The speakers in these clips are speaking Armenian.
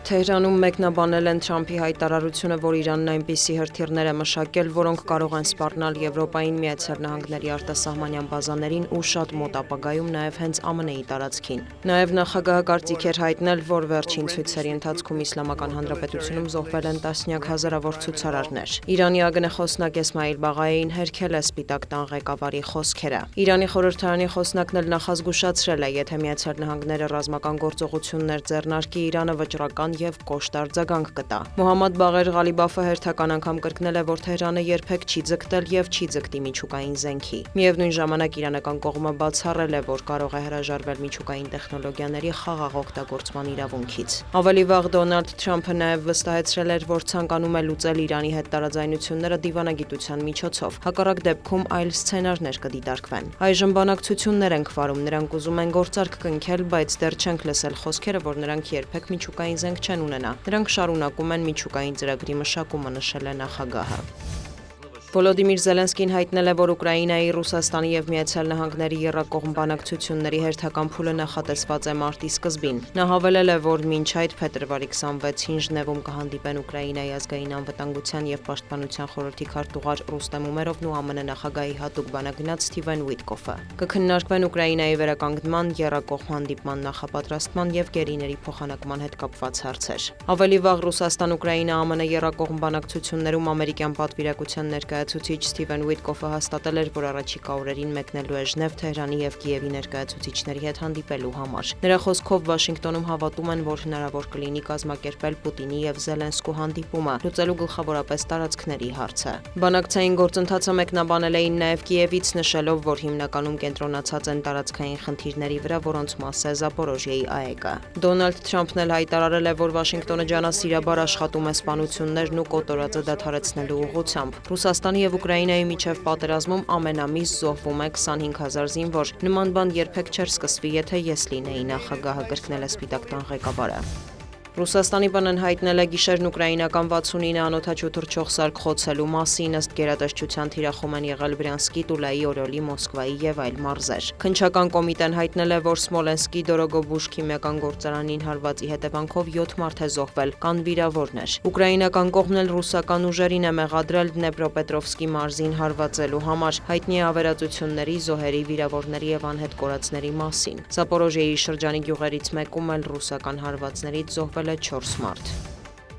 Թեհրանում մեկնաբանել են Թրամփի հայտարարությունը, որ Իրանն այնպիսի հրթիռներ է մշակել, որոնք կարող են սպառնալ Եվրոպային Միացյալ Նահանգների արտասահմանյան բազաներին ու շատ մոտ ապագայում նաև հենց ԱՄՆ-ի տարածքին։ Նաև նախագահը կարծիք էր հայտնել, որ վերջին ցույցերի ընթացքում Իսլամական Հանրապետությունում զոհվել են տասնյակ հազարավոր ցուցարարներ։ Իրանի ԱԳՆ խոսնակ Էսմայիլ Բաղայիին հերքել է Սպիտակ տան ղեկավարի խոսքերը։ Իրանի խորհրդարանի խոսնակն էլ նախազգուշացրել է, եթե Միացյալ Նահանգները ռազմական գործողություններ ձեռնարկի, Իրանը վճռական և կոշտ արձագանք կտա։ Մոհամմադ Բաղեր Ղալիբաֆը հերթական անգամ կրկնել է, որ Թեհրանը երբեք չի ձգտել և չի ձգտի միջուկային զենքի։ Միևնույն ժամանակ իրանական կողմը բացառել է, որ կարող է հրաժարվել միջուկային տեխնոլոգիաների խաղաղ օգտագործման իրավունքից։ Ավելի վաղ Դոնալդ Թրամփը նաև վստահեցրել էր, որ ցանկանում է լուծել Իրանի հետ տարաձայնությունները դիվանագիտության միջոցով, հակառակ դեպքում այլ սցենարներ կդիտարկվեն։ Այժմ բանակցություններ ենք վարում, նրանք ուզում են գործարք կնքել, բայց դեռ չենք լսել խոսքերը, որ նրանք երբեք միջուկային զենք չեն ունենա։ Նրանք շարունակում են միջուկային ծրագրի մշակումը, նշել է նախագահը։ Վոլոդիմիր Զելենսկին հայտնել է, որ Ուկրաինայի, Ռուսաստանի և Միացյալ Նահանգների եռակողմ բանակցությունների հերթական փուլը նախատեսված է մարտի սկզբին։ Նա հավելել է, որ մինչ այդ փետրվարի 26-ին Ժնևում կհանդիպեն Ուկրաինայի ազգային անվտանգության և պաշտպանության խորհրդի քարտուղար Ռուստեմ Ումերովն ու ԱՄՆ նախագահի հատուկ բանագնաց Սթիվեն Ուիտկոֆը։ Կքննարկվեն Ուկրաինայի վերականգնման, եռակողմ հանդիպման նախապատրաստման և գերիների փոխանակման հետ կապված հարցեր։ Ավելի վաղ Ռուսաստան-Ուկրաինա-ԱՄՆ եռակողմ բանակցություններում ամերիկյան պատվիրակության ներկայացուցիչ Սթիվեն Ուիտկոֆը հաստատել էր, որ առաջիկա օրերին մեկնելու է Ժնև, Թեհրանի և Կիևի ներկայացուցիչների հետ հանդիպելու համար։ Նրա խոսքով Վաշինգտոնում հավատում են, որ հնարավոր կլինի կազմակերպել Պուտինի և Զելենսկու հանդիպումը, լուծելու գլխավորապես տարածքների հարցը։ Բանակցային գործընթացը մեկնաբանել էին նաև Կիևից, նշելով, որ հիմնականում կենտրոնացած են տարածքային խնդիրների վրա, որոնց մաս է Զապորոժիեի ԱԷԿ-ը։ Դոնալդ Թրամփն էլ հայտարարել է, որ Վաշինգտոնը ջանասիրաբար աշխատում է սպանություններն ու կոտորածը դադարեցնելու ուղղությամբ։ Ռուսաստանի և Ուկրաինայի միջև պատերազմում ամենամիս զոհվում է 25,000 զինվոր։ Նման բան երբեք չէր սկսվի, եթե ես լինեի նախագահը, կրկնել է Սպիտակ տան ղեկավարը։ Ռուսաստանի ՊՆ-ն հայտնել է գիշերն ուկրաինական 69 անօդաչու թռչող սարք խոցելու մասին, ըստ գերատեսչության թիրախում են եղել Բրյանսկի, Տուլայի, Օրոլի, Մոսկվայի և այլ մարզեր։ Քննչական կոմիտեն հայտնել է, որ Սմոլենսկի Դորոգոբուժ քիմիական գործարանին հարվածի հետևանքով 7 մարդ է զոհվել, կան վիրավորներ։ Ուկրաինական կողմն էլ ռուսական ուժերին է մեղադրել Դնեպրոպետրովսկի մարզին հարվածելու համար, հայտնի է ավերածությունների, զոհերի, վիրավորների և անհետ կորածների մասին։ Զապորոժիեի շրջանի գյուղերից մեկում էլ ռուսական հարվածներից զոհվել է 4 մարդ։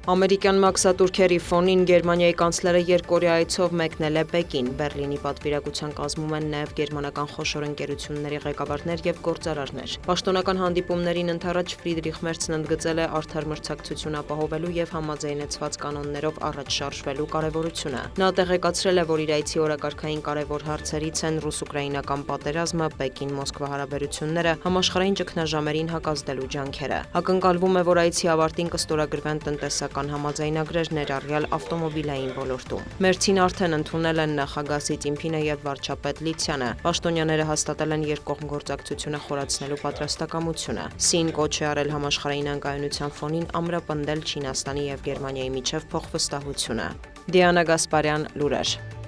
Ամերիկյան մաքսատուրքերի ֆոնին Գերմանիայի կանցլերը երկօրյա այցով մեկնել է Պեկին։ Բեռլինի պատվիրակության կազմում են նաև գերմանական խոշոր ընկերությունների ղեկավարներ և գործարարներ։ Պաշտոնական հանդիպումներին ընդառաջ Ֆրիդրիխ Մերցն ընդգծել է արդար մրցակցություն ապահովելու և համաձայնեցված կանոններով առաջ շարժվելու կարևորությունը։ Նա տեղեկացրել է, որ իր այցի օրակարգային կարևոր հարցերից են ռուս-ուկրաինական պատերազմը, Պեկին-Մոսկվա հարաբերությունները, համաշխարհային ճգնաժամերին հակազդելու ջանքերը։ Ակնկալվում է, որ այցի ավարտին կստորագրվեն տնտեսական համաձայնագրեր, ներառյալ ավտոմոբիլային ոլորտում։ Մերցին արդեն ընդունել են նախագահ Սի Ցինփինը և վարչապետ Լի Ցյանը։ Պաշտոնյաները հաստատել են երկկողմ գործակցությունը խորացնելու պատրաստակամությունը։ Սին կոչ է արել համաշխարհային անկայունության ֆոնին ամրապնդել Չինաստանի և Գերմանիայի միջև փոխվստահությունը։ Դիանա Գասպարյան, լուրեր։